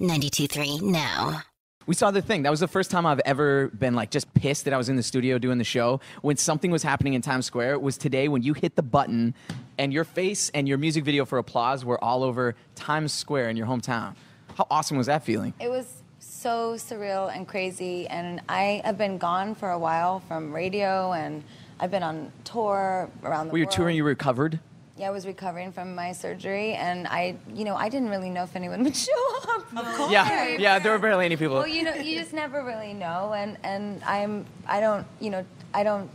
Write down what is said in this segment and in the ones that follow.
92.3 now. We saw the thing. That was the first time I've ever been like just pissed that I was in the studio doing the show when something was happening in Times Square. It was today when you hit the button and your face and your music video for Applause were all over Times Square in your hometown. How awesome was that feeling? It was so surreal and crazy, and I have been gone for a while from radio, and I've been on tour around the world. Were you touring? You recovered? Yeah, I was recovering from my surgery, and I didn't really know if anyone would show up. Of course. Yeah, there were barely any people. Well, you just never really know, and I don't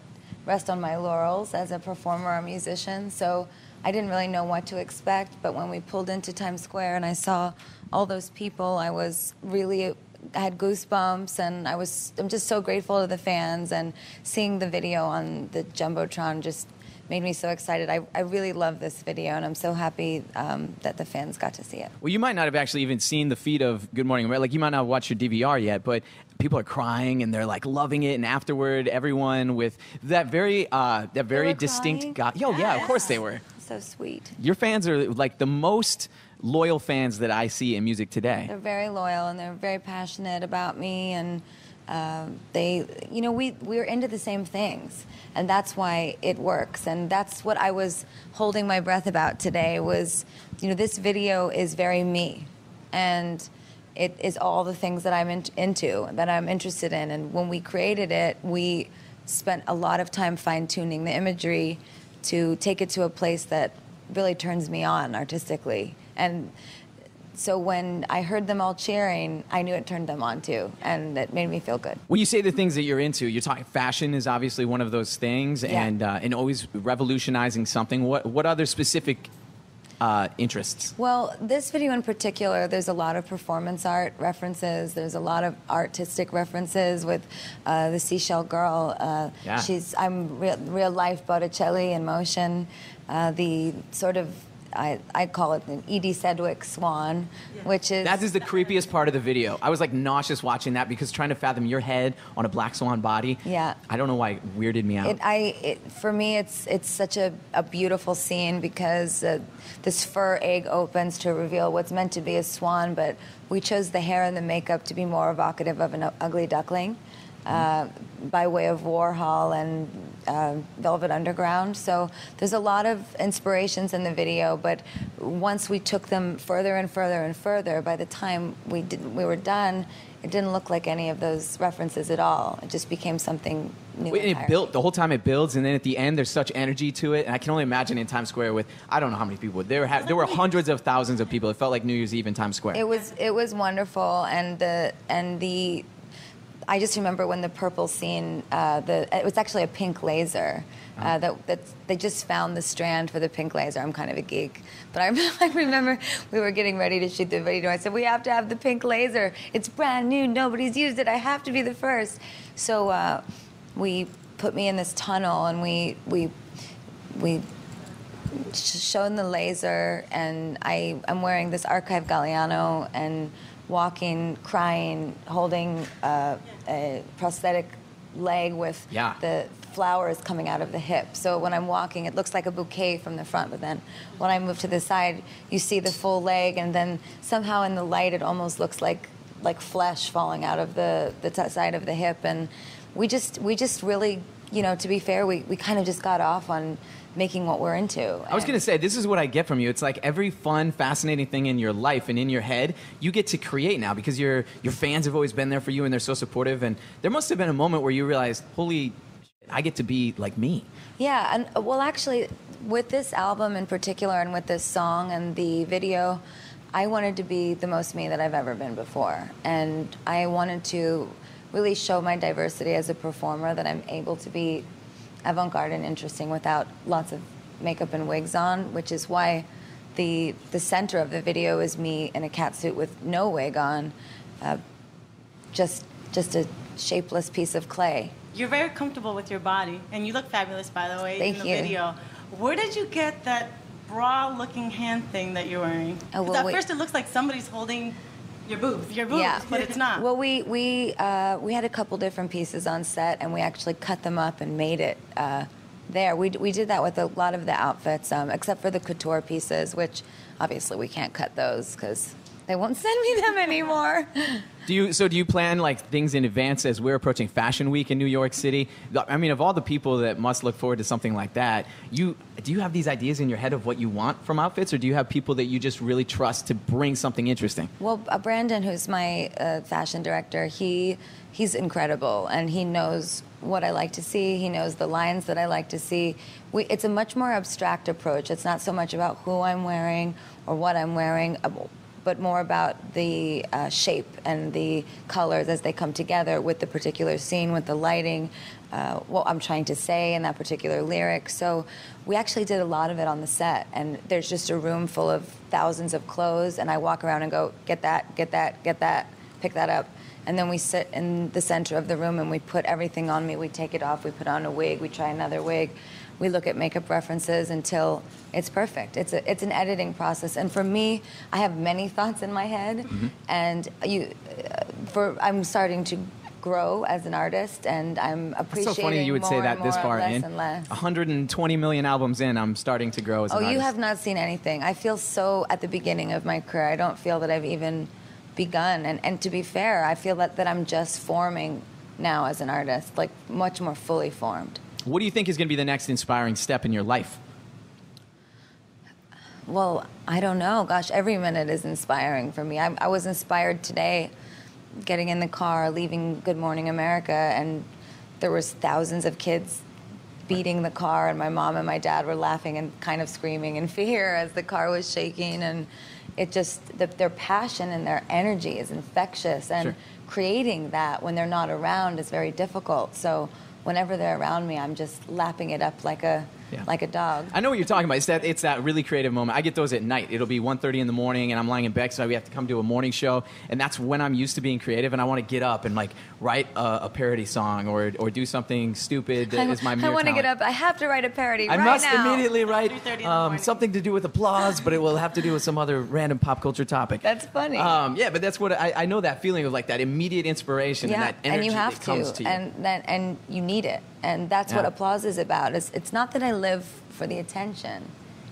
rest on my laurels as a performer or musician, so I didn't really know what to expect. But when we pulled into Times Square and I saw all those people, I had goosebumps, and I'm just so grateful to the fans, and seeing the video on the Jumbotron just made me so excited. I really love this video, and I'm so happy that the fans got to see it. Well, you might not have actually even seen the feed of Good Morning America. Like, you might not have watched your DVR yet, but people are crying and they're like loving it. And afterward, everyone with that very distinct guy. Yeah, of course they were. So sweet. Your fans are like the most loyal fans that I see in music today. They're very loyal, and they're very passionate about me, and we're into the same things, and that's why it works. And that's what I was holding my breath about today was, this video is very me, and it is all the things that I'm into, that I'm interested in. And when we created it, we spent a lot of time fine-tuning the imagery to take it to a place that really turns me on artistically. And so when I heard them all cheering, I knew it turned them on too, and it made me feel good. When you say the things that you're into, you're talking fashion is obviously one of those things, yeah. and always revolutionizing something. What other specific interests? Well, this video in particular, there's a lot of performance art references. There's a lot of artistic references with the Seashell Girl. I'm real life Botticelli in motion. The sort of I call it an Edie Sedgwick swan, which is... That is the creepiest part of the video. I was like nauseous watching that because trying to fathom your head on a black swan body. Yeah. I don't know why it weirded me out. For me, it's such a beautiful scene because this fur egg opens to reveal what's meant to be a swan, but we chose the hair and the makeup to be more evocative of an ugly duckling. By way of Warhol and Velvet Underground. So there's a lot of inspirations in the video, but once we took them further and further and further, by the time we were done, it didn't look like any of those references at all. It just became something new. It built, the whole time it builds, and then at the end there's such energy to it, and I can only imagine in Times Square with, I don't know how many people, there were hundreds of thousands of people. It felt like New Year's Eve in Times Square. It was wonderful, and I just remember when the purple scene, it was actually a pink laser. That they just found the strand for the pink laser. I'm kind of a geek. But I remember we were getting ready to shoot the video. I said, we have to have the pink laser. It's brand new. Nobody's used it. I have to be the first. So we put me in this tunnel, and we shone the laser, and I'm wearing this Archive Galliano and walking, crying, holding a prosthetic leg with the flowers coming out of the hip. So when I'm walking, it looks like a bouquet from the front, but then when I move to the side, you see the full leg, and then somehow in the light, it almost looks like flesh falling out of the side of the hip. And we just really, to be fair, we kind of just got off on making what we're into. I was going to say, this is what I get from you. It's like every fun, fascinating thing in your life and in your head, you get to create now because your fans have always been there for you and they're so supportive. And there must have been a moment where you realized, holy shit, I get to be like me. Yeah, and well, actually, with this album in particular and with this song and the video, I wanted to be the most me that I've ever been before. And I wanted to really show my diversity as a performer, that I'm able to be avant-garde and interesting without lots of makeup and wigs on, which is why the center of the video is me in a catsuit with no wig on, just a shapeless piece of clay. You're very comfortable with your body, and you look fabulous, by the way, Thank in the you. video. Where did you get that bra-looking hand thing that you're wearing? Well, at first it looks like somebody's holding your boobs, yeah. But it's not. Well, we had a couple different pieces on set, and we actually cut them up and made it there. We did that with a lot of the outfits, except for the couture pieces, which obviously we can't cut those because They won't send me them anymore. Do you plan like things in advance as we're approaching Fashion Week in New York City? I mean, of all the people that must look forward to something like that, do you have these ideas in your head of what you want from outfits, or do you have people that you just really trust to bring something interesting? Well, Brandon, who's my fashion director, he's incredible, and he knows what I like to see. He knows the lines that I like to see. It's a much more abstract approach. It's not so much about who I'm wearing or what I'm wearing, but more about the shape and the colors as they come together with the particular scene, with the lighting, what I'm trying to say in that particular lyric. So we actually did a lot of it on the set, and there's just a room full of thousands of clothes, and I walk around and go, get that, get that, get that, pick that up. And then we sit in the center of the room and we put everything on me. We take it off, we put on a wig, we try another wig. We look at makeup references until it's perfect. It's an editing process. And for me, I have many thoughts in my head. And I'm starting to grow as an artist, and I'm appreciating It's so funny you would say that this far in. 120 million albums in, I'm starting to grow as an artist. Oh, you have not seen anything. I feel so at the beginning of my career. I don't feel that I've even begun. And to be fair, I feel that I'm just forming now as an artist, like much more fully formed. What do you think is going to be the next inspiring step in your life? Well, I don't know. Gosh, every minute is inspiring for me. I was inspired today getting in the car, leaving Good Morning America, and there was thousands of kids beating the car, and my mom and my dad were laughing and kind of screaming in fear as the car was shaking. And it just, their passion and their energy is infectious, and creating that when they're not around is very difficult. So whenever they're around me, I'm just lapping it up like a dog. I know what you're talking about. It's that really creative moment. I get those at night. It'll be 1:30 in the morning, and I'm lying in bed, so we have to come to a morning show, and that's when I'm used to being creative, and I want to get up and like write a parody song or do something stupid that is my mere I want to talent. get up. I have to write a parody right now. I must immediately write 3:30 in the morning. something to do with applause, but it will have to do with some other random pop culture topic. That's funny. Yeah, but that's what I know, that feeling of like that immediate inspiration and that energy and you have that comes to, you. and you need it, and that's what applause is about. It's not that I live for the attention,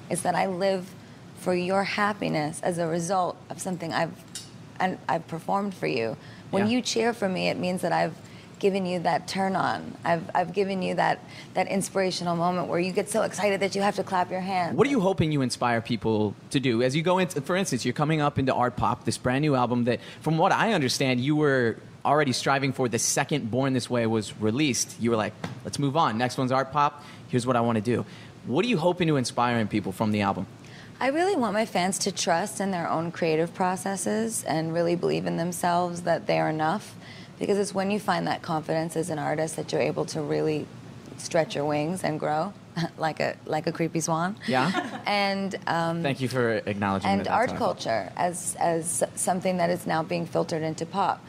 it's that I live for your happiness as a result of something I've performed for you. When you cheer for me, it means that I've given you that turn on. I've given you that inspirational moment where you get so excited that you have to clap your hands. What are you hoping you inspire people to do as you go into, for instance, you're coming up into Art Pop, this brand new album that, from what I understand, you were already striving for the second Born This Way was released. You were like, let's move on. Next one's Art Pop. Here's what I want to do. What are you hoping to inspire in people from the album? I really want my fans to trust in their own creative processes and really believe in themselves that they are enough, because it's when you find that confidence as an artist that you're able to really stretch your wings and grow like a creepy swan. Yeah. And thank you for acknowledging and that. art culture as something that is now being filtered into pop.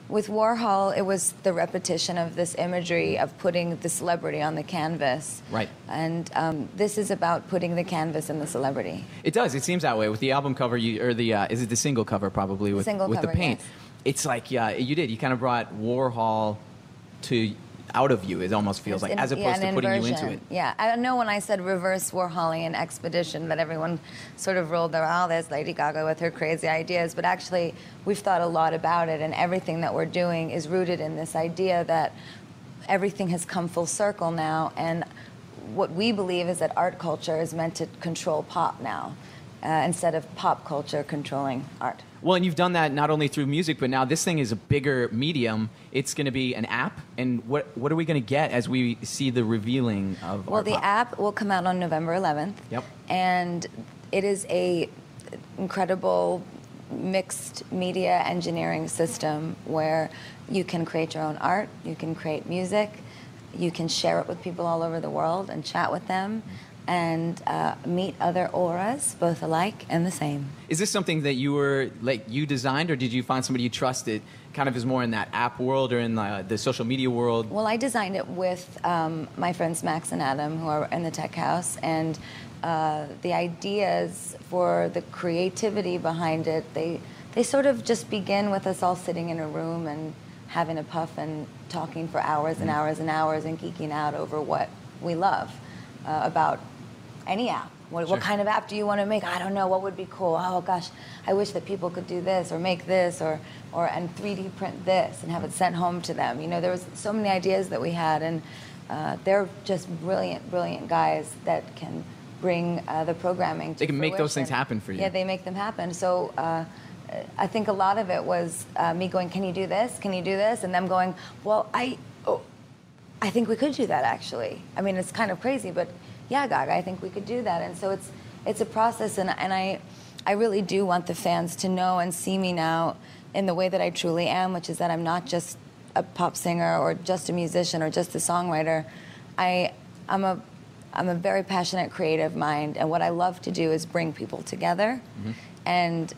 With Warhol, it was the repetition of this imagery of putting the celebrity on the canvas. Right. And this is about putting the canvas in the celebrity. It does. It seems that way with the album cover, is it the single cover probably with the paint? Yes. It's like you kind of brought Warhol out of you. It almost feels like, as opposed to putting you into it. Yeah, I know when I said reverse Warholian expedition that everyone sort of rolled their, oh, there's Lady Gaga with her crazy ideas. But actually, we've thought a lot about it, and everything that we're doing is rooted in this idea that everything has come full circle now, and what we believe is that art culture is meant to control pop now, instead of pop culture controlling art. Well, and you've done that not only through music, but now this thing is a bigger medium. It's going to be an app, and what are we going to get as we see the revealing of Well, the app will come out on November 11th. Yep. And it is a incredible mixed media engineering system where you can create your own art, you can create music, you can share it with people all over the world and chat with them, and meet other auras, both alike and the same. Is this something that you designed, or did you find somebody you trusted kind of is more in that app world or in the social media world? Well, I designed it with my friends Max and Adam, who are in the tech house, and the ideas for the creativity behind it, they sort of just begin with us all sitting in a room and having a puff and talking for hours and hours and hours and geeking out over what we love about any app, What kind of app do you want to make? I don't know. What would be cool? Oh gosh, I wish that people could do this or make this or and 3D print this and have it sent home to them. You know, there was so many ideas that we had, and they're just brilliant guys that can bring the programming to They can make those fruition. things happen for you. Yeah, they make them happen. So I think a lot of it was me going, can you do this? Can you do this? And them going, well, I think we could do that, actually. I mean, it's kind of crazy, but yeah, Gaga, I think we could do that. And so it's a process, and I really do want the fans to know and see me now in the way that I truly am, which is that I'm not just a pop singer or just a musician or just a songwriter. I'm a very passionate, creative mind, and what I love to do is bring people together and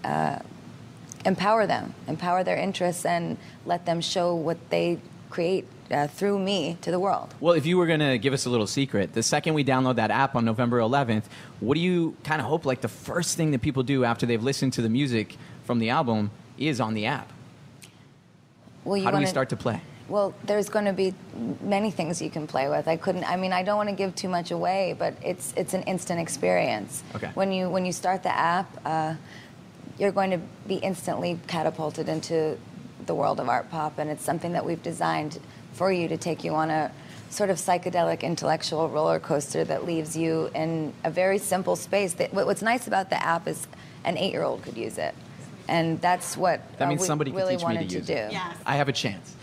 empower them, empower their interests, and let them show what they create through me to the world. Well, if you were going to give us a little secret, the second we download that app on November 11th, what do you kind of hope like the first thing that people do after they've listened to the music from the album is on the app? Well, How do we start to play? Well, there's going to be many things you can play with. I don't want to give too much away, but it's an instant experience. Okay. When you start the app, you're going to be instantly catapulted into the world of art pop, and it's something that we've designed for you to take you on a sort of psychedelic intellectual roller coaster that leaves you in a very simple space. What's nice about the app is an 8-year-old could use it, and that's what That means we somebody could really teach me to wanted use do. it. Yes. I have a chance.